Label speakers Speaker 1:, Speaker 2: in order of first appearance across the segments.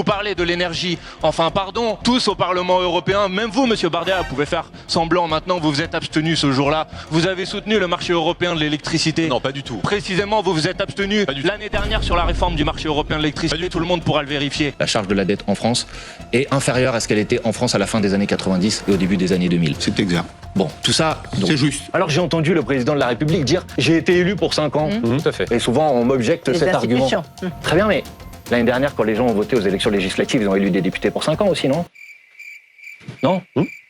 Speaker 1: Vous parlez de l'énergie. Enfin, pardon, tous au Parlement européen, même vous, monsieur Bardella, vous pouvez faire semblant maintenant que vous vous êtes abstenu ce jour-là. Vous avez soutenu le marché européen de l'électricité.
Speaker 2: Non, pas du tout.
Speaker 1: Précisément, vous vous êtes abstenu l'année dernière sur la réforme du marché européen de l'électricité. Tout le monde pourra le vérifier.
Speaker 3: La charge de la dette en France est inférieure à ce qu'elle était en France à la fin des années 90 et au début des années 2000.
Speaker 4: C'est exact.
Speaker 3: Bon, tout ça...
Speaker 4: C'est juste.
Speaker 3: Alors j'ai entendu le président de la République dire « j'ai été élu pour 5 ans ».
Speaker 2: Tout à fait.
Speaker 3: Et souvent on m'objecte cet argument.
Speaker 5: institutions.
Speaker 3: Très bien, mais l'année dernière, quand les gens ont voté aux élections législatives, ils ont élu des députés pour 5 ans aussi, non? Non?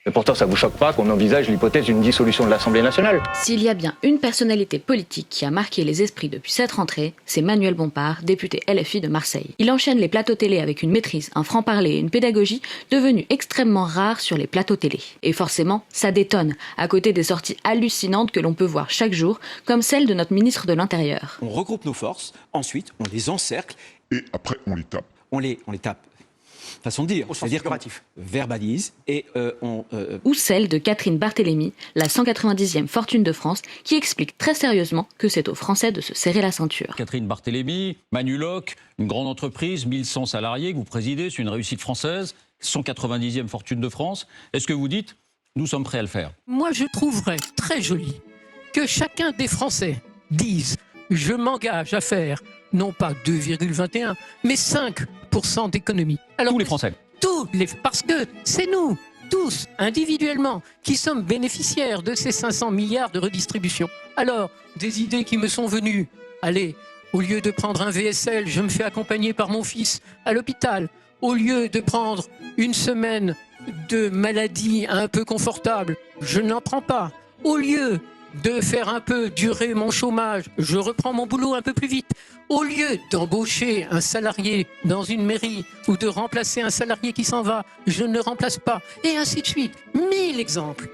Speaker 3: Et pourtant, ça vous choque pas qu'on envisage l'hypothèse d'une dissolution de l'Assemblée nationale?
Speaker 6: S'il y a bien une personnalité politique qui a marqué les esprits depuis cette rentrée, c'est Manuel Bompard, député LFI de Marseille. Il enchaîne les plateaux télé avec une maîtrise, un franc-parler et une pédagogie devenus extrêmement rares sur les plateaux télé. Et forcément, ça détonne, à côté des sorties hallucinantes que l'on peut voir chaque jour, comme celle de notre ministre de l'Intérieur.
Speaker 7: On regroupe nos forces, ensuite on les encercle.
Speaker 8: Et après, on les tape.
Speaker 7: On les tape. Façon de dire, c'est-à-dire qu'on verbalise et
Speaker 6: Ou celle de Catherine Barthélémy, la 190e fortune de France, qui explique très sérieusement que c'est aux Français de se serrer la ceinture.
Speaker 9: Catherine Barthélémy, Manuloc, une grande entreprise, 1100 salariés que vous présidez, c'est une réussite française, 190e fortune de France. Est-ce que vous dites, nous sommes prêts à le faire?
Speaker 10: Moi, je trouverais très joli que chacun des Français dise « je m'engage à faire » non pas 2,21, mais 5% d'économie. Alors,
Speaker 9: tous les Français.
Speaker 10: Parce que c'est nous, tous, individuellement, qui sommes bénéficiaires de ces 500 milliards de redistribution. Alors, des idées qui me sont venues. Allez, au lieu de prendre un VSL, je me fais accompagner par mon fils à l'hôpital. Au lieu de prendre une semaine de maladie un peu confortable, je n'en prends pas. Au lieu de faire un peu durer mon chômage, je reprends mon boulot un peu plus vite. Au lieu d'embaucher un salarié dans une mairie ou de remplacer un salarié qui s'en va, je ne le remplace pas. Et ainsi de suite. 1000 exemples.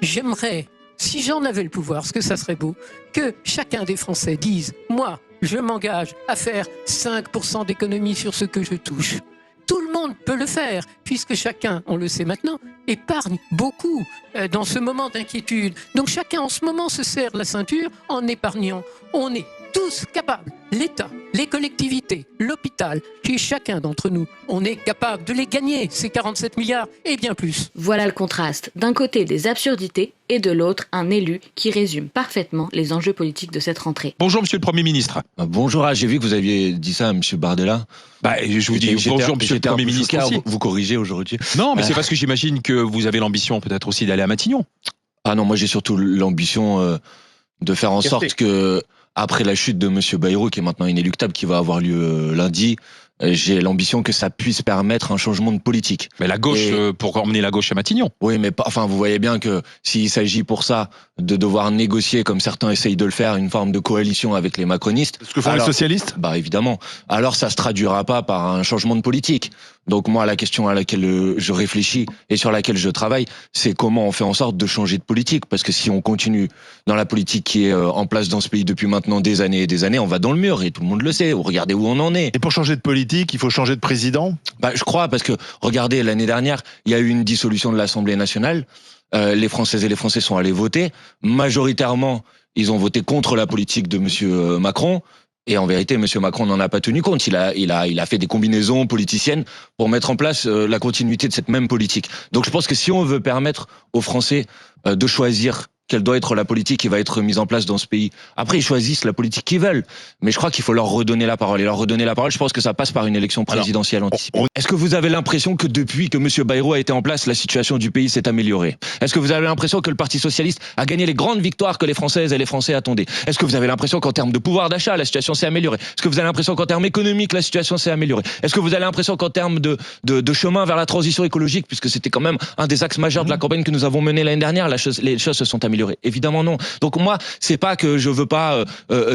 Speaker 10: J'aimerais, si j'en avais le pouvoir, ce que ça serait beau, que chacun des Français dise « Moi, je m'engage à faire 5% d'économie sur ce que je touche ». Tout le monde peut le faire, puisque chacun, on le sait maintenant, épargne beaucoup dans ce moment d'inquiétude. Donc chacun en ce moment se serre la ceinture en épargnant. On est tous capables, l'État, les collectivités, l'hôpital, chez chacun d'entre nous, on est capable de les gagner, ces 47 milliards et bien plus.
Speaker 6: Voilà le contraste. D'un côté, des absurdités, et de l'autre, un élu qui résume parfaitement les enjeux politiques de cette rentrée.
Speaker 2: Bonjour, monsieur le Premier ministre.
Speaker 3: Bonjour, j'ai vu que vous aviez dit ça à monsieur Bardella.
Speaker 2: Je vous dis bonjour, monsieur le Premier ministre aussi.
Speaker 3: Vous corrigez aujourd'hui.
Speaker 2: Non, mais c'est parce que j'imagine que vous avez l'ambition peut-être aussi d'aller à Matignon.
Speaker 3: Ah non, moi j'ai surtout l'ambition de faire en sorte que, après la chute de monsieur Bayrou, qui est maintenant inéluctable, qui va avoir lieu lundi, j'ai l'ambition que ça puisse permettre un changement de politique.
Speaker 2: Mais la gauche, pour emmener la gauche à Matignon.
Speaker 3: Oui, mais enfin, vous voyez bien que s'il s'agit pour ça de devoir négocier, comme certains essayent de le faire, une forme de coalition avec les macronistes.
Speaker 2: Ce que font les socialistes?
Speaker 3: Bah évidemment. Alors ça se traduira pas par un changement de politique. Donc moi, la question à laquelle je réfléchis et sur laquelle je travaille, c'est comment on fait en sorte de changer de politique. Parce que si on continue dans la politique qui est en place dans ce pays depuis maintenant des années et des années, on va dans le mur et tout le monde le sait. Regardez où on en est.
Speaker 4: Et pour changer de politique, il faut changer de président?
Speaker 3: Bah, je crois, parce que regardez, l'année dernière, il y a eu une dissolution de l'Assemblée nationale. Les Françaises et les Français sont allés voter. Majoritairement, ils ont voté contre la politique de monsieur Macron. Et en vérité, monsieur Macron n'en a pas tenu compte. Il a fait des combinaisons politiciennes pour mettre en place la continuité de cette même politique. Donc je pense que si on veut permettre aux Français de choisir quelle doit être la politique qui va être mise en place dans ce pays. Après, ils choisissent la politique qu'ils veulent. Mais je crois qu'il faut leur redonner la parole. Et leur redonner la parole, je pense que ça passe par une élection présidentielle anticipée. Est-ce que vous avez l'impression que depuis que M. Bayrou a été en place, la situation du pays s'est améliorée? Est-ce que vous avez l'impression que le Parti Socialiste a gagné les grandes victoires que les Françaises et les Français attendaient? Est-ce que vous avez l'impression qu'en termes de pouvoir d'achat, la situation s'est améliorée? Est-ce que vous avez l'impression qu'en termes économiques, la situation s'est améliorée? Est-ce que vous avez l'impression qu'en termes de chemin vers la transition écologique, puisque c'était quand même un des axes majeurs de la campagne que nous avons menée l'année dernière, les choses se sont améliorées? Évidemment non. Donc moi, c'est pas que je veux pas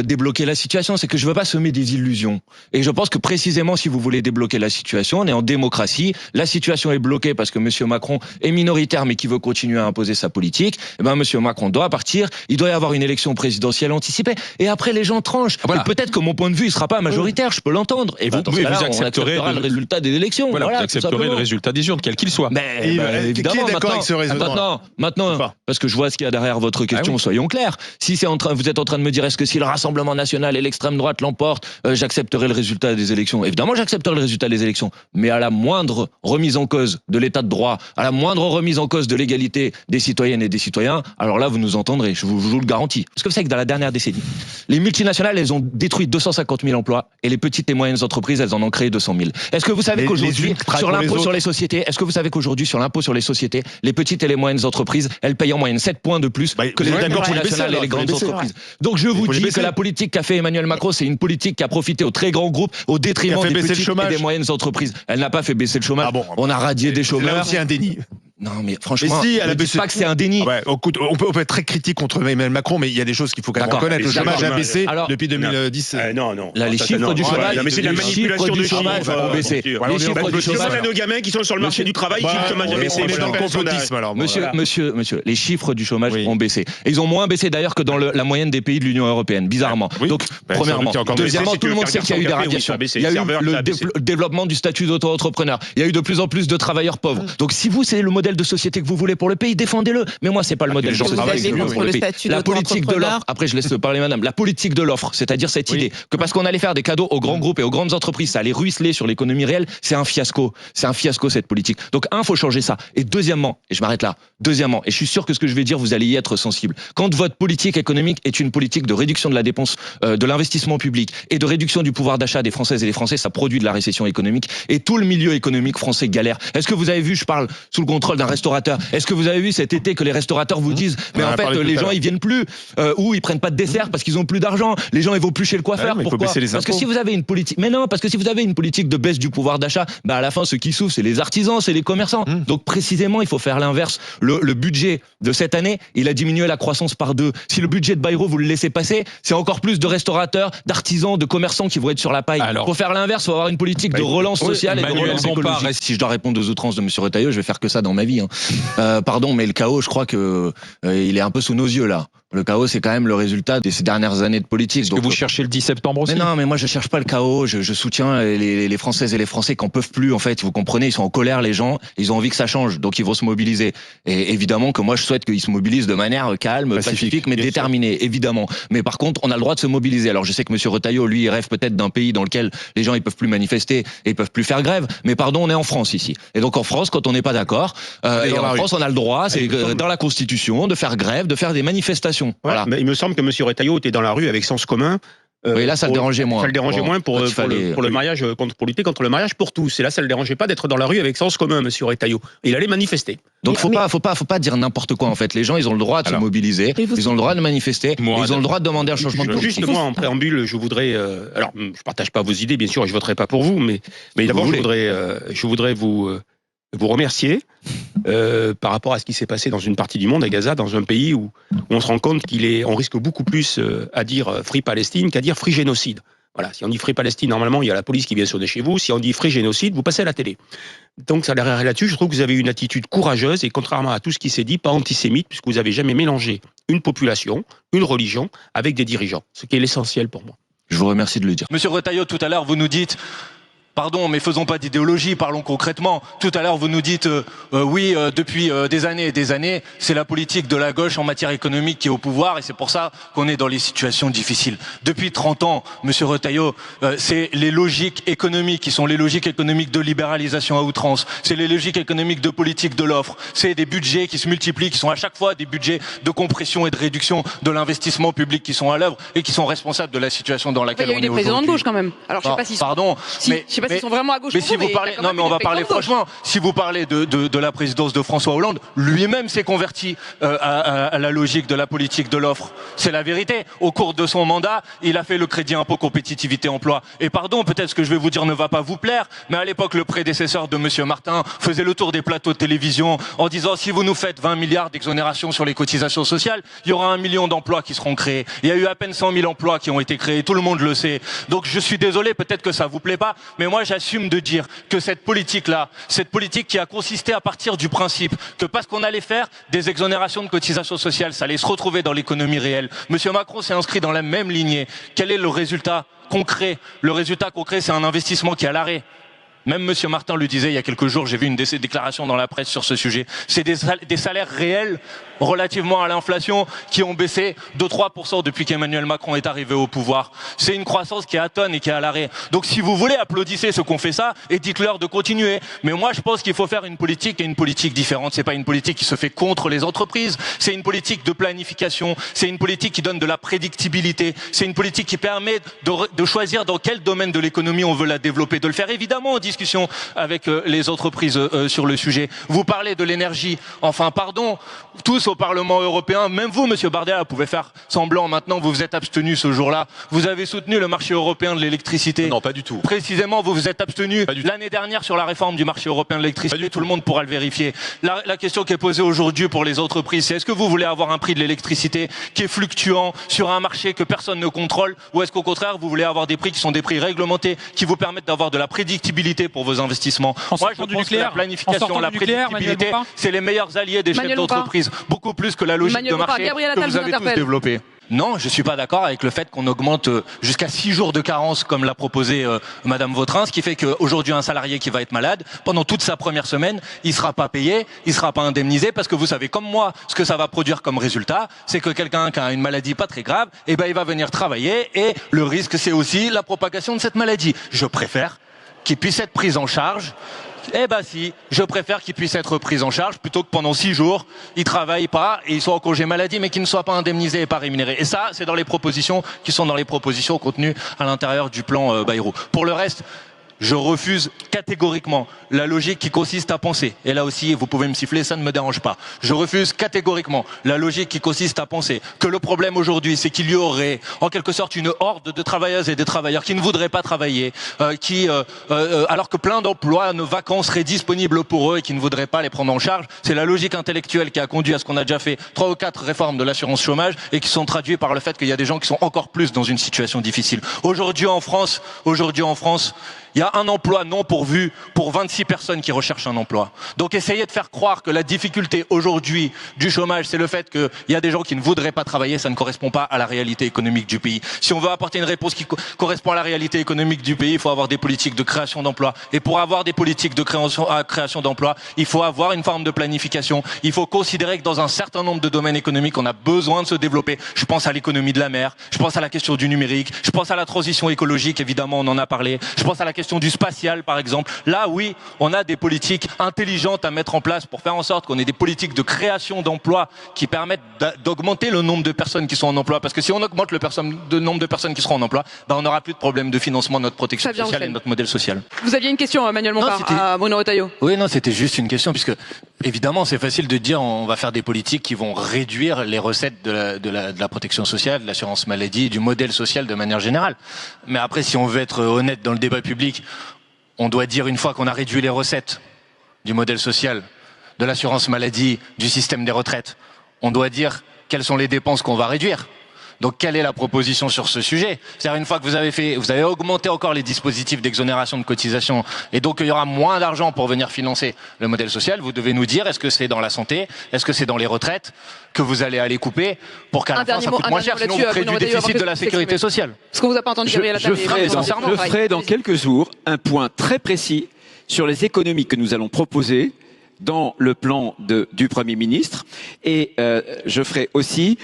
Speaker 3: débloquer la situation, c'est que je veux pas semer des illusions. Et je pense que précisément, si vous voulez débloquer la situation, on est en démocratie, la situation est bloquée parce que monsieur Macron est minoritaire mais qui veut continuer à imposer sa politique. Et ben monsieur Macron doit partir, il doit y avoir une élection présidentielle anticipée et après les gens tranchent. Voilà. Peut-être que mon point de vue il sera pas majoritaire, je peux l'entendre. Et vous accepterez le résultat des élections.
Speaker 2: Voilà, vous accepterez le résultat des urnes, quel qu'il soit.
Speaker 3: Mais évidemment,
Speaker 4: qui est d'accord avec ce raisonnement
Speaker 3: maintenant, parce que je vois ce qu'il y a derrière clair votre question, soyons clairs. Si c'est vous êtes en train de me dire est-ce que si le Rassemblement national et l'extrême droite l'emportent, j'accepterai le résultat des élections. Évidemment, j'accepterai le résultat des élections, mais à la moindre remise en cause de l'état de droit, à la moindre remise en cause de l'égalité des citoyennes et des citoyens, alors là, vous nous entendrez, je vous le garantis. Parce que vous savez que dans la dernière décennie, les multinationales, elles ont détruit 250 000 emplois et les petites et moyennes entreprises, elles en ont créé 200 000. Est-ce que vous savez qu'aujourd'hui, sur l'impôt sur les sociétés, est-ce que vous savez qu'aujourd'hui, sur l'impôt sur les sociétés, les petites et les moyennes entreprises, elles payent en moyenne 7 points de plus que les multinationales et les grandes entreprises. Donc je vous dis que la politique qu'a fait Emmanuel Macron, c'est une politique qui a profité aux très grands groupes au détriment des petites et des moyennes entreprises. Elle n'a pas fait baisser le chômage. On a radié des chômeurs.
Speaker 4: Là aussi un déni.
Speaker 3: Non, mais franchement,
Speaker 4: mais si, elle
Speaker 3: ne dites pas que c'est un déni.
Speaker 4: On peut être très critique contre Emmanuel Macron, mais il y a des choses qu'il faut quand même reconnaître. Le chômage a baissé depuis 2010.
Speaker 5: Non.
Speaker 3: Là, les chiffres du chômage,
Speaker 5: mais c'est de la manipulation du chômage
Speaker 3: ont baissé. Les chiffres du chômage.
Speaker 5: Demande à nos gamins qui sont sur le marché du travail si le chômage a baissé.
Speaker 4: On est dans le complotisme alors.
Speaker 3: Monsieur, les chiffres du chômage ont baissé. Et ils ont moins baissé d'ailleurs que dans la moyenne des pays de l'Union européenne, bizarrement. Donc, premièrement. Deuxièmement, tout le monde sait qu'il y a eu des radiations. Il y a eu le développement du statut d'auto-entrepreneur. Il y a eu de plus en plus de travailleurs pauvres. Donc, si vous, c'est le modèle de société que vous voulez pour le pays, défendez-le. Mais moi, c'est pas le modèle de société pour le pays. La politique de l'offre. Après, je laisse parler madame. La politique de l'offre, c'est-à-dire cette idée que parce qu'on allait faire des cadeaux aux grands groupes et aux grandes entreprises, ça allait ruisseler sur l'économie réelle, c'est un fiasco. C'est un fiasco, cette politique. Donc, faut changer ça. Et deuxièmement, et je m'arrête là, et je suis sûr que ce que je vais dire, vous allez y être sensible. Quand votre politique économique est une politique de réduction de la dépense, de l'investissement public et de réduction du pouvoir d'achat des Françaises et des Français, ça produit de la récession économique et tout le milieu économique français galère. Est-ce que vous avez vu, je parle sous le contrôle d'un restaurateur, est-ce que vous avez vu cet été que les restaurateurs vous disent mais en fait les gens ils viennent plus ou ils prennent pas de dessert parce qu'ils ont plus d'argent, les gens ils vont plus chez le coiffeur. Pourquoi? Parce que si vous avez une politique parce que si vous avez une politique de baisse du pouvoir d'achat, à la fin ceux qui souffrent c'est les artisans, c'est les commerçants. Donc précisément il faut faire l'inverse. Le budget de cette année, il a diminué la croissance par 2. Si le budget de Bayrou vous le laissez passer, c'est encore plus de restaurateurs, d'artisans, de commerçants qui vont être sur la paille. Pour faire l'inverse, il faut avoir une politique de relance sociale et de relance écologique. Si je dois répondre aux outrances de M. Retailleau, je vais faire que ça dans ma vie. Pardon, mais le chaos, je crois que il est un peu sous nos yeux là. Le chaos, c'est quand même le résultat de ces dernières années de politique.
Speaker 2: Est-ce que vous cherchez le 10 septembre aussi?
Speaker 3: Mais non, mais moi je cherche pas le chaos. Je soutiens les Françaises et les Français qui en peuvent plus. En fait, vous comprenez, ils sont en colère, les gens. Ils ont envie que ça change, donc ils vont se mobiliser. Et évidemment que moi je souhaite qu'ils se mobilisent de manière calme, pacifique mais déterminée, évidemment. Mais par contre, on a le droit de se mobiliser. Alors je sais que M. Retailleau, lui, il rêve peut-être d'un pays dans lequel les gens ils peuvent plus manifester et ils peuvent plus faire grève. Mais pardon, on est en France ici. Et donc en France, quand on n'est pas d'accord, et en France, on a le droit, c'est dans la Constitution, de faire grève, de faire des manifestations. Voilà.
Speaker 5: Mais il me semble que M. Retailleau était dans la rue avec Sens commun.
Speaker 3: Oui, là, ça le dérangeait moins.
Speaker 5: Ça le dérangeait moins pour le mariage, pour lutter contre le mariage pour tous. Et là, ça le dérangeait pas d'être dans la rue avec Sens commun, M. Retailleau. Il allait manifester.
Speaker 3: Donc, faut pas dire n'importe quoi, en fait. Les gens, ils ont le droit de se mobiliser. Ils ont le droit de manifester. Ils ont le droit de demander un changement de politique.
Speaker 5: Juste, moi, en préambule, je voudrais, alors, je partage pas vos idées, bien sûr, et je voterai pas pour vous, mais d'abord, je voudrais vous remercier par rapport à ce qui s'est passé dans une partie du monde, à Gaza, dans un pays où on se rend compte on risque beaucoup plus à dire Free Palestine qu'à dire Free Génocide. Voilà, si on dit Free Palestine, normalement, il y a la police qui vient sonner chez vous. Si on dit Free Génocide, vous passez à la télé. Donc, ça derrière là-dessus, je trouve que vous avez une attitude courageuse et contrairement à tout ce qui s'est dit, pas antisémite, puisque vous n'avez jamais mélangé une population, une religion, avec des dirigeants, ce qui est l'essentiel pour moi.
Speaker 3: Je vous remercie de le dire.
Speaker 1: Monsieur Retailleau, tout à l'heure, vous nous dites... Pardon, mais faisons pas d'idéologie, parlons concrètement. Tout à l'heure, vous nous dites, depuis des années et des années, c'est la politique de la gauche en matière économique qui est au pouvoir et c'est pour ça qu'on est dans les situations difficiles. Depuis 30 ans, Monsieur Retailleau, c'est les logiques économiques qui sont les logiques économiques de libéralisation à outrance. C'est les logiques économiques de politique de l'offre. C'est des budgets qui se multiplient, qui sont à chaque fois des budgets de compression et de réduction de l'investissement public qui sont à l'œuvre et qui sont responsables de la situation dans laquelle on est aujourd'hui.
Speaker 8: Il y a eu des présidents de gauche quand même. Alors je sais pas si
Speaker 1: pardon,
Speaker 8: ils sont vraiment à gauche.
Speaker 1: Mais si vous parlez, non mais on va parler franchement. Si vous parlez de la présidence de François Hollande, lui-même s'est converti à la logique de la politique de l'offre. C'est la vérité. Au cours de son mandat, il a fait le crédit impôt compétitivité emploi. Et pardon, peut-être ce que je vais vous dire ne va pas vous plaire, mais à l'époque, le prédécesseur de Monsieur Martin faisait le tour des plateaux de télévision en disant si vous nous faites 20 milliards d'exonération sur les cotisations sociales, il y aura 1 million d'emplois qui seront créés. Il y a eu à peine 100 000 emplois qui ont été créés. Tout le monde le sait. Donc je suis désolé, peut-être que ça vous plaît pas, mais moi j'assume de dire que cette politique-là, cette politique qui a consisté à partir du principe que parce qu'on allait faire des exonérations de cotisations sociales, ça allait se retrouver dans l'économie réelle. Monsieur Macron s'est inscrit dans la même lignée. Quel est le résultat concret? Le résultat concret, c'est un investissement qui est à l'arrêt. Même Monsieur Martin le disait il y a quelques jours, j'ai vu une de ses déclarations dans la presse sur ce sujet. C'est des salaires réels relativement à l'inflation qui ont baissé de 3% depuis qu'Emmanuel Macron est arrivé au pouvoir. C'est une croissance qui est atone et qui est à l'arrêt. Donc si vous voulez, applaudissez ceux qui ont fait ça et dites-leur de continuer. Mais moi je pense qu'il faut faire une politique et une politique différente. C'est pas une politique qui se fait contre les entreprises. C'est une politique de planification. C'est une politique qui donne de la prédictibilité. C'est une politique qui permet de choisir dans quel domaine de l'économie on veut la développer. De le faire évidemment en discussion avec les entreprises sur le sujet. Vous parlez de l'énergie. Enfin pardon, tous au Parlement européen, même vous, Monsieur Bardella, vous pouvez faire semblant maintenant, vous vous êtes abstenu ce jour-là. Vous avez soutenu le marché européen de l'électricité.
Speaker 2: Non, pas du tout.
Speaker 1: Précisément, vous vous êtes abstenu l'année dernière sur la réforme du marché européen de l'électricité. Tout le monde pourra le vérifier. La question qui est posée aujourd'hui pour les entreprises, c'est est-ce que vous voulez avoir un prix de l'électricité qui est fluctuant sur un marché que personne ne contrôle, ou est-ce qu'au contraire, vous voulez avoir des prix qui sont des prix réglementés, qui vous permettent d'avoir de la prédictibilité pour vos investissements? Moi, je pense que la planification, la prédictibilité, c'est les meilleurs alliés des chefs d'entreprise. Beaucoup plus que la logique de marché que vous avez tous développée. Non, je suis pas d'accord avec le fait qu'on augmente jusqu'à 6 jours de carence comme l'a proposé Madame Vautrin, ce qui fait qu'aujourd'hui un salarié qui va être malade, pendant toute sa première semaine, il sera pas payé, il sera pas indemnisé, parce que vous savez comme moi, ce que ça va produire comme résultat, c'est que quelqu'un qui a une maladie pas très grave, eh ben il va venir travailler et le risque c'est aussi la propagation de cette maladie. Je préfère qu'il puisse être pris en charge. Eh ben si, je préfère qu'il puisse être pris en charge plutôt que pendant 6 jours, il travaille pas et il soit en congé maladie mais qu'il ne soit pas indemnisé et pas rémunéré. Et ça, c'est dans les propositions qui sont dans les propositions contenues à l'intérieur du plan Bayrou. Pour le reste, je refuse catégoriquement la logique qui consiste à penser, et là aussi vous pouvez me siffler, ça ne me dérange pas, je refuse catégoriquement la logique qui consiste à penser que le problème aujourd'hui c'est qu'il y aurait en quelque sorte une horde de travailleuses et de travailleurs qui ne voudraient pas travailler, alors que plein d'emplois vacants seraient disponibles pour eux et qui ne voudraient pas les prendre en charge. C'est la logique intellectuelle qui a conduit à ce qu'on a déjà fait 3 ou 4 réformes de l'assurance chômage et qui sont traduites par le fait qu'il y a des gens qui sont encore plus dans une situation difficile. Aujourd'hui en France, il y a un emploi non pourvu pour 26 personnes qui recherchent un emploi. Donc essayez de faire croire que la difficulté aujourd'hui du chômage, c'est le fait qu'il y a des gens qui ne voudraient pas travailler, ça ne correspond pas à la réalité économique du pays. Si on veut apporter une réponse qui correspond à la réalité économique du pays, il faut avoir des politiques de création d'emplois. Et pour avoir des politiques de création d'emplois, il faut avoir une forme de planification. Il faut considérer que dans un certain nombre de domaines économiques, on a besoin de se développer. Je pense à l'économie de la mer, je pense à la question du numérique, je pense à la transition écologique, évidemment on en a parlé, je pense à la question du spatial par exemple. Là oui, on a des politiques intelligentes à mettre en place pour faire en sorte qu'on ait des politiques de création d'emplois qui permettent d'augmenter le nombre de personnes qui sont en emploi, parce que si on augmente le nombre de personnes qui seront en emploi, on n'aura plus de problème de financement de notre protection sociale et de notre modèle social.
Speaker 8: Vous aviez une question, Manuel Bompard, à Bruno Retailleau.
Speaker 1: Oui, non, c'était juste une question, puisque évidemment c'est facile de dire on va faire des politiques qui vont réduire les recettes de la protection sociale, de l'assurance maladie, du modèle social de manière générale. Mais après, si on veut être honnête dans le débat public, on doit dire une fois qu'on a réduit les recettes du modèle social, de l'assurance maladie, du système des retraites, on doit dire quelles sont les dépenses qu'on va réduire. Donc quelle est la proposition sur ce sujet? C'est-à-dire une fois que vous avez augmenté encore les dispositifs d'exonération de cotisation et donc il y aura moins d'argent pour venir financer le modèle social, vous devez nous dire est-ce que c'est dans la santé, est-ce que c'est dans les retraites que vous allez aller couper pour qu'à la fin ça coûte moins cher, sinon vous créez du déficit de la sécurité sociale.
Speaker 8: Est-ce qu'on vous a pas entendu Gabriel Attal?
Speaker 11: Je ferai dans quelques jours un point très précis sur les économies que nous allons proposer dans le plan du Premier ministre et je ferai aussi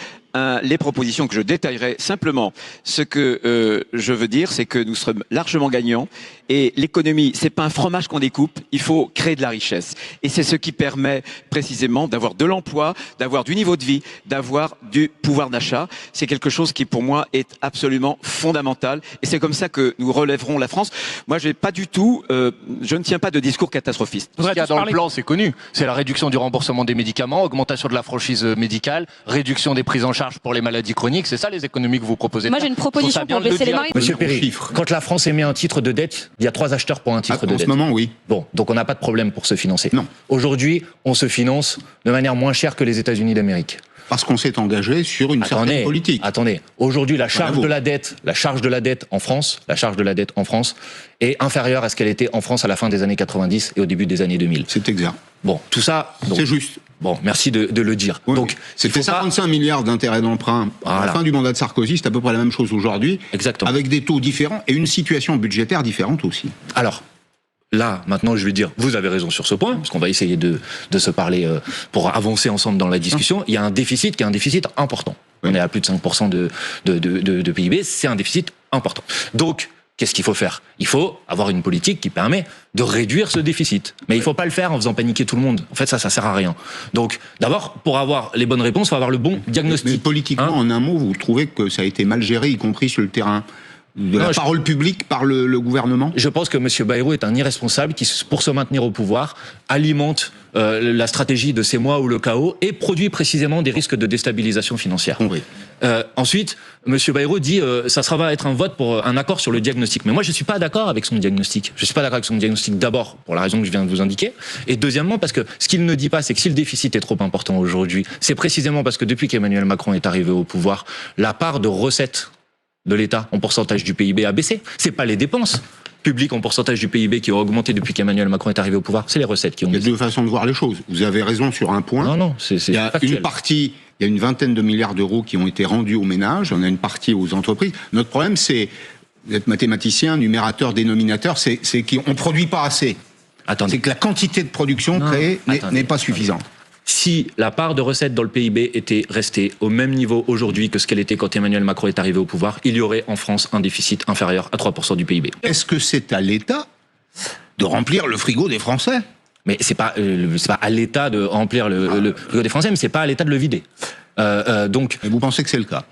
Speaker 11: les propositions que je détaillerai. Simplement, ce que je veux dire, c'est que nous serons largement gagnants et l'économie, c'est pas un fromage qu'on découpe, il faut créer de la richesse. Et c'est ce qui permet précisément d'avoir de l'emploi, d'avoir du niveau de vie, d'avoir du pouvoir d'achat. C'est quelque chose qui pour moi est absolument fondamental et c'est comme ça que nous relèverons la France. Moi, je ne tiens pas de discours catastrophiste.
Speaker 1: Ce qu'il y a dans le plan, c'est connu. C'est la réduction du remboursement des médicaments, augmentation de la franchise médicale, réduction des prises en charge pour les maladies chroniques. C'est ça les économies que vous proposez.
Speaker 12: Moi, j'ai une proposition pour baisser les marges.
Speaker 13: Monsieur Perry, quand la France émet un titre de dette, il y a 3 acheteurs pour un titre de dette.
Speaker 14: En ce moment, oui.
Speaker 13: Bon, donc on n'a pas de problème pour se financer.
Speaker 14: Non.
Speaker 13: Aujourd'hui, on se finance de manière moins chère que les États-Unis d'Amérique.
Speaker 14: Parce qu'on s'est engagé sur une certaine politique.
Speaker 13: Attendez, aujourd'hui, la charge de la dette en France est inférieure à ce qu'elle était en France à la fin des années 90 et au début des années 2000.
Speaker 14: C'est exact.
Speaker 13: Bon, tout ça.
Speaker 14: C'est juste.
Speaker 13: Bon, merci de le dire.
Speaker 14: Oui,
Speaker 13: donc,
Speaker 14: c'était 55 milliards d'intérêts d'emprunt à la fin du mandat de Sarkozy, c'est à peu près la même chose aujourd'hui.
Speaker 13: Exactement.
Speaker 14: Avec des taux différents et une situation budgétaire différente aussi.
Speaker 13: Alors, là, maintenant, je vais dire, vous avez raison sur ce point, parce qu'on va essayer de se parler pour avancer ensemble dans la discussion. Il y a un déficit qui est un déficit important. On est à plus de 5% de PIB, c'est un déficit important. Donc, qu'est-ce qu'il faut faire? Il faut avoir une politique qui permet de réduire ce déficit. Mais il ne faut pas le faire en faisant paniquer tout le monde. En fait, ça sert à rien. Donc, d'abord, pour avoir les bonnes réponses, il faut avoir le bon diagnostic.
Speaker 14: Mais politiquement, en un mot, vous trouvez que ça a été mal géré, y compris sur le terrain de la parole publique par le gouvernement?
Speaker 13: Je pense que M. Bayrou est un irresponsable qui, pour se maintenir au pouvoir, alimente la stratégie de ces mois où le chaos et produit précisément des risques de déstabilisation financière.
Speaker 14: Oui.
Speaker 13: Ensuite, M. Bayrou dit ça va être un vote pour un accord sur le diagnostic. Mais moi, je ne suis pas d'accord avec son diagnostic. Je ne suis pas d'accord avec son diagnostic d'abord, pour la raison que je viens de vous indiquer. Et deuxièmement, parce que ce qu'il ne dit pas, c'est que si le déficit est trop important aujourd'hui, c'est précisément parce que depuis qu'Emmanuel Macron est arrivé au pouvoir, la part de recettes de l'État en pourcentage du PIB a baissé. C'est pas les dépenses publiques en pourcentage du PIB qui ont augmenté depuis qu'Emmanuel Macron est arrivé au pouvoir, c'est les recettes qui ont baissé.
Speaker 14: Il y a deux façons de voir les choses. Vous avez raison sur un point.
Speaker 13: Non, c'est
Speaker 14: il y a
Speaker 13: factuel.
Speaker 14: il y a une vingtaine de milliards d'euros qui ont été rendus aux ménages, on a une partie aux entreprises. Notre problème, c'est, vous êtes mathématicien, numérateur, dénominateur, c'est qu'on ne produit pas assez. C'est que la quantité de production créée n'est pas suffisante.
Speaker 13: Si la part de recettes dans le PIB était restée au même niveau aujourd'hui que ce qu'elle était quand Emmanuel Macron est arrivé au pouvoir, il y aurait en France un déficit inférieur à 3% du PIB.
Speaker 14: Est-ce que c'est à l'État de remplir le frigo des Français?
Speaker 13: Mais c'est pas à l'État de remplir le frigo des Français, mais c'est pas à l'État de le vider. Donc,
Speaker 14: et vous pensez que c'est le cas?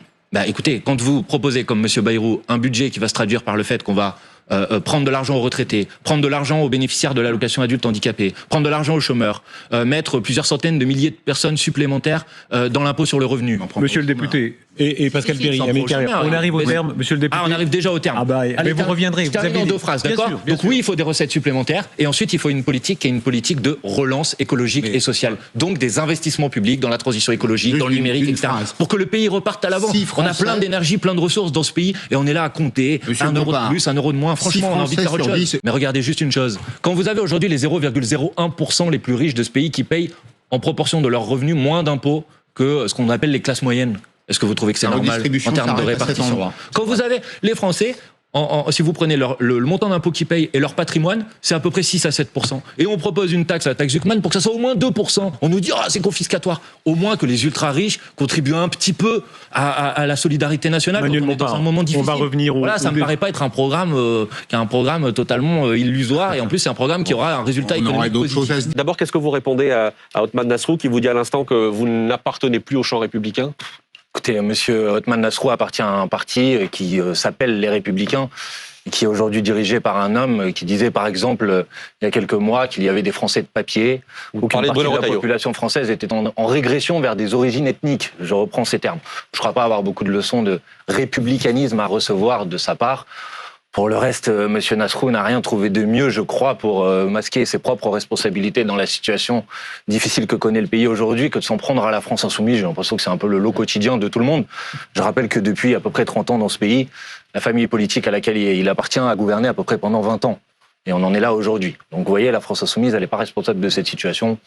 Speaker 13: Écoutez, quand vous proposez, comme M. Bayrou, un budget qui va se traduire par le fait qu'on va prendre de l'argent aux retraités, prendre de l'argent aux bénéficiaires de l'allocation adulte handicapé, prendre de l'argent aux chômeurs, mettre plusieurs centaines de milliers de personnes supplémentaires dans l'impôt sur le revenu.
Speaker 15: Monsieur le député et Pascal Péry, on arrive au terme, monsieur le député.
Speaker 13: On arrive déjà au terme.
Speaker 15: Mais vous reviendrez.
Speaker 13: Je termine en deux phrases, d'accord? Donc oui, il faut des recettes supplémentaires, et ensuite il faut une politique qui est une politique de relance écologique et sociale. Donc des investissements publics dans la transition écologique, dans le numérique, etc. Pour que le pays reparte à l'avant. On a plein d'énergie, plein de ressources dans ce pays, et on est là à compter un euro de plus, un euro de moins. Franchement, on a envie de faire autre chose. Mais regardez juste une chose. Quand vous avez aujourd'hui les 0,01% les plus riches de ce pays qui payent en proportion de leurs revenus moins d'impôts que ce qu'on appelle les classes moyennes, est-ce que vous trouvez que c'est normal en termes de répartition? Quand vous avez les Français, si vous prenez le montant d'impôts qu'ils payent et leur patrimoine, c'est à peu près 6 à 7%. Et on propose une taxe, la taxe Zuckman, pour que ça soit au moins 2%. On nous dit, c'est confiscatoire. Au moins que les ultra-riches contribuent un petit peu à la solidarité nationale quand on est dans un moment difficile.
Speaker 15: On va revenir
Speaker 13: ça me paraît pas être un programme qui est un programme totalement illusoire, et en plus c'est un programme qui aura un résultat économique positif.
Speaker 16: D'abord, qu'est-ce que vous répondez à Othman Nasrou qui vous dit à l'instant que vous n'appartenez plus au champ républicain?
Speaker 13: Écoutez, M. Othman Nasrou appartient à un parti qui s'appelle Les Républicains, qui est aujourd'hui dirigé par un homme qui disait, par exemple, il y a quelques mois, qu'il y avait des Français de papier, ou qu'une partie de la population française était en régression vers des origines ethniques. Je reprends ces termes. Je ne crois pas avoir beaucoup de leçons de républicanisme à recevoir de sa part. Pour le reste, M. Nasrou n'a rien trouvé de mieux, je crois, pour masquer ses propres responsabilités dans la situation difficile que connaît le pays aujourd'hui, que de s'en prendre à la France insoumise. J'ai l'impression que c'est un peu le lot quotidien de tout le monde. Je rappelle que depuis à peu près 30 ans dans ce pays, la famille politique à laquelle il appartient a gouverné à peu près pendant 20 ans. Et on en est là aujourd'hui. Donc vous voyez, la France insoumise, elle n'est pas responsable de cette situation.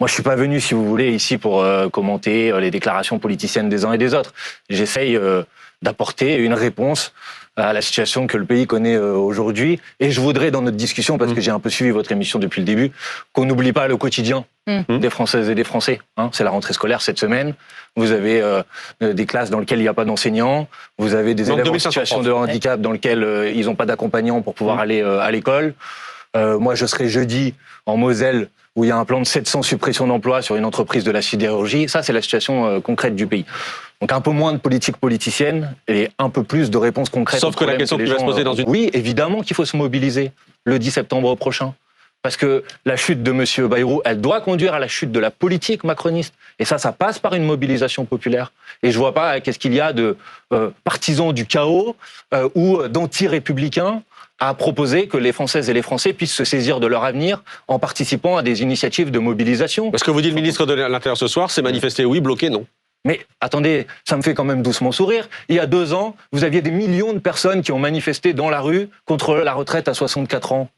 Speaker 13: Moi, je suis pas venu, si vous voulez, ici pour commenter les déclarations politiciennes des uns et des autres. J'essaye d'apporter une réponse à la situation que le pays connaît aujourd'hui. Et je voudrais, dans notre discussion, parce que j'ai un peu suivi votre émission depuis le début, qu'on n'oublie pas le quotidien des Françaises et des Français. C'est la rentrée scolaire cette semaine. Vous avez des classes dans lesquelles il n'y a pas d'enseignants. Vous avez des élèves en situation de handicap dans lesquels ils n'ont pas d'accompagnant pour pouvoir aller à l'école. Moi, je serai jeudi en Moselle, où il y a un plan de 700 suppressions d'emplois sur une entreprise de la sidérurgie. Ça, c'est la situation concrète du pays. Donc un peu moins de politique politicienne et un peu plus de réponses concrètes.
Speaker 16: Sauf que la question qui va se poser dans une...
Speaker 13: Oui, évidemment qu'il faut se mobiliser le 10 septembre prochain. Parce que la chute de M. Bayrou, elle doit conduire à la chute de la politique macroniste. Et ça passe par une mobilisation populaire. Et je vois pas qu'est-ce qu'il y a de partisans du chaos ou d'anti-républicains à proposer que les Françaises et les Français puissent se saisir de leur avenir en participant à des initiatives de mobilisation.
Speaker 16: Parce que vous dit le ministre de l'Intérieur ce soir, c'est manifester oui, bloquer non.
Speaker 13: Mais attendez, ça me fait quand même doucement sourire. Il y a 2 ans, vous aviez des millions de personnes qui ont manifesté dans la rue contre la retraite à 64 ans.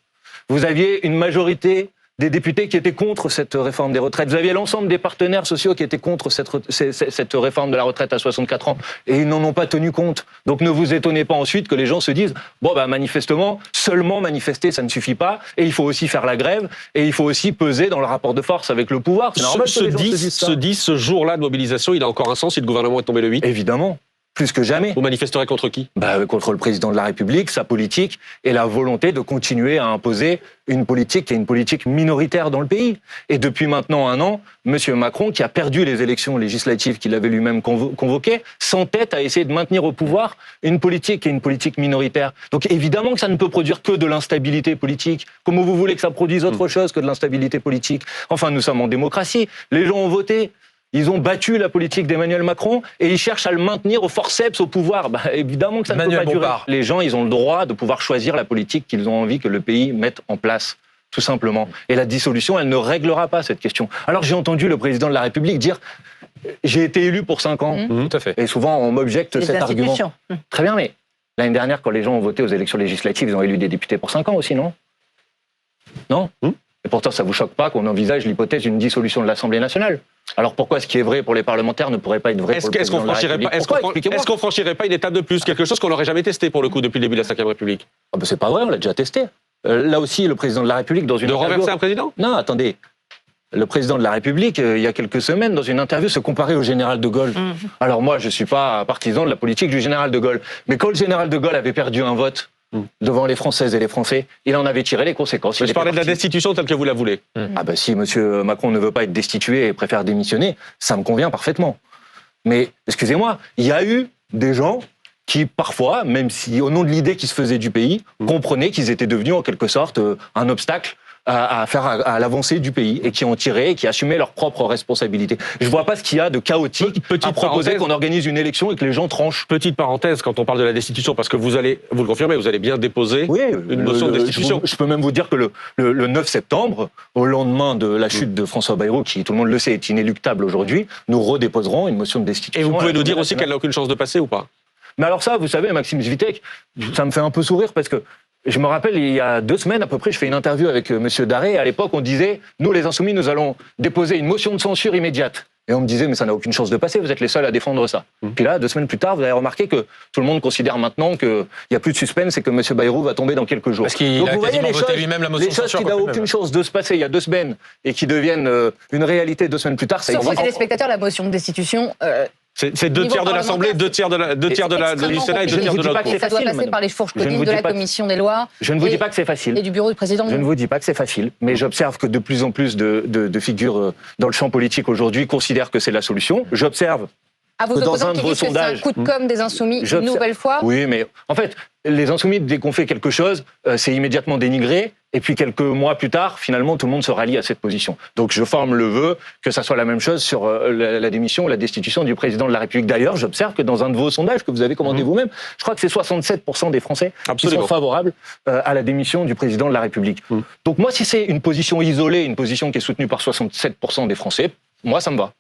Speaker 13: Vous aviez une majorité des députés qui étaient contre cette réforme des retraites. Vous aviez l'ensemble des partenaires sociaux qui étaient contre cette réforme de la retraite à 64 ans. Et ils n'en ont pas tenu compte. Donc ne vous étonnez pas ensuite que les gens se disent « Bon, manifestement, seulement manifester, ça ne suffit pas. Et il faut aussi faire la grève. Et il faut aussi peser dans le rapport de force avec le pouvoir. » C'est normal que les gens se disent ça.
Speaker 16: Ce jour-là de mobilisation, il a encore un sens si le gouvernement est tombé le 8 ?
Speaker 13: Évidemment. Plus que jamais.
Speaker 16: Vous manifesterez contre qui ?
Speaker 13: Contre le président de la République, sa politique et la volonté de continuer à imposer une politique qui est une politique minoritaire dans le pays. Et depuis maintenant 1 an, M. Macron, qui a perdu les élections législatives qu'il avait lui-même convoquées, s'entête à essayer de maintenir au pouvoir une politique qui est une politique minoritaire. Donc évidemment que ça ne peut produire que de l'instabilité politique. Comment vous voulez que ça produise autre chose que de l'instabilité politique ? Enfin, nous sommes en démocratie. Les gens ont voté. Ils ont battu la politique d'Emmanuel Macron et ils cherchent à le maintenir au forceps au pouvoir. Évidemment que ça ne peut pas durer. Les gens, ils ont le droit de pouvoir choisir la politique qu'ils ont envie que le pays mette en place, tout simplement. Et la dissolution, elle ne réglera pas cette question. Alors j'ai entendu le président de la République dire « j'ai été élu pour 5 ans ».
Speaker 16: Tout à fait.
Speaker 13: Et souvent, on m'objecte cet argument. Très bien, mais l'année dernière, quand les gens ont voté aux élections législatives, ils ont élu des députés pour 5 ans aussi, non ? Non ? Et pourtant, ça ne vous choque pas qu'on envisage l'hypothèse d'une dissolution de l'Assemblée nationale ? Alors pourquoi ce qui est vrai pour les parlementaires ne pourrait pas être vrai pour le président de la République ?
Speaker 16: Est-ce qu'on franchirait pas une étape de plus ? Quelque chose qu'on n'aurait jamais testé pour le coup depuis le début de la Ve République ?
Speaker 13: C'est pas vrai, on l'a déjà testé. Là aussi, le président de la République, dans une
Speaker 16: interview... De renverser un président ?
Speaker 13: Non, attendez. Le président de la République, il y a quelques semaines, dans une interview, se comparait au général de Gaulle. Alors moi, je ne suis pas partisan de la politique du général de Gaulle. Mais quand le général de Gaulle avait perdu un vote devant les Françaises et les Français, il en avait tiré les conséquences.
Speaker 16: Mais je parlais de la destitution telle que vous la voulez.
Speaker 13: Si M. Macron ne veut pas être destitué et préfère démissionner, ça me convient parfaitement. Mais, excusez-moi, il y a eu des gens qui, parfois, même si au nom de l'idée qui se faisait du pays, comprenaient qu'ils étaient devenus en quelque sorte un obstacle à l'avancée du pays et qui ont tiré et qui assumaient leurs propres responsabilités. Je ne vois pas ce qu'il y a de chaotique à proposer qu'on organise une élection et que les gens tranchent.
Speaker 16: Petite parenthèse, quand on parle de la destitution, parce que vous le confirmez, vous allez bien déposer une motion de destitution.
Speaker 13: Je peux même vous dire que le 9 septembre, au lendemain de la chute de François Bayrou, qui, tout le monde le sait, est inéluctable aujourd'hui, nous redéposerons une motion de destitution.
Speaker 16: Et vous pouvez nous dire aussi qu'elle n'a aucune chance de passer ou pas ?
Speaker 13: Mais alors ça, vous savez, Maxime Svitek, ça me fait un peu sourire parce que je me rappelle, il y a 2 semaines à peu près, je fais une interview avec M. Daré. À l'époque, on disait, nous les Insoumis, nous allons déposer une motion de censure immédiate. Et on me disait, mais ça n'a aucune chance de passer, vous êtes les seuls à défendre ça. Puis là, 2 semaines plus tard, vous avez remarqué que tout le monde considère maintenant qu'il n'y a plus de suspense et que M. Bayrou va tomber dans quelques jours.
Speaker 2: Parce qu'il a quasiment voté lui-même la motion de censure.
Speaker 13: Les choses qui n'ont aucune chance de se passer il y a 2 semaines et qui deviennent une réalité 2 semaines plus tard, ça existe.
Speaker 12: Pour les téléspectateurs, la motion de destitution...
Speaker 16: C'est 2 tiers de l'Assemblée, 2 tiers du Sénat et 2 tiers de notre groupe.
Speaker 12: Ça doit passer par les fourches codines de la Commission des lois.
Speaker 13: Je ne vous dis pas que c'est facile.
Speaker 12: Et du bureau du président.
Speaker 13: Je ne vous dis pas que c'est facile, mais j'observe que de plus en plus de figures dans le champ politique aujourd'hui considèrent que c'est la solution. J'observe
Speaker 12: à vos opposants qui disent que c'est un coup de com' des Insoumis, une nouvelle fois.
Speaker 13: Oui, mais en fait, les Insoumis, dès qu'on fait quelque chose, c'est immédiatement dénigré. Et puis quelques mois plus tard, finalement, tout le monde se rallie à cette position. Donc je forme le vœu que ça soit la même chose sur la démission ou la destitution du président de la République. D'ailleurs, j'observe que dans un de vos sondages que vous avez commandé vous-même, je crois que c'est 67% des Français qui sont favorables à la démission du président de la République. Donc moi, si c'est une position isolée, une position qui est soutenue par 67% des Français, moi, ça me va.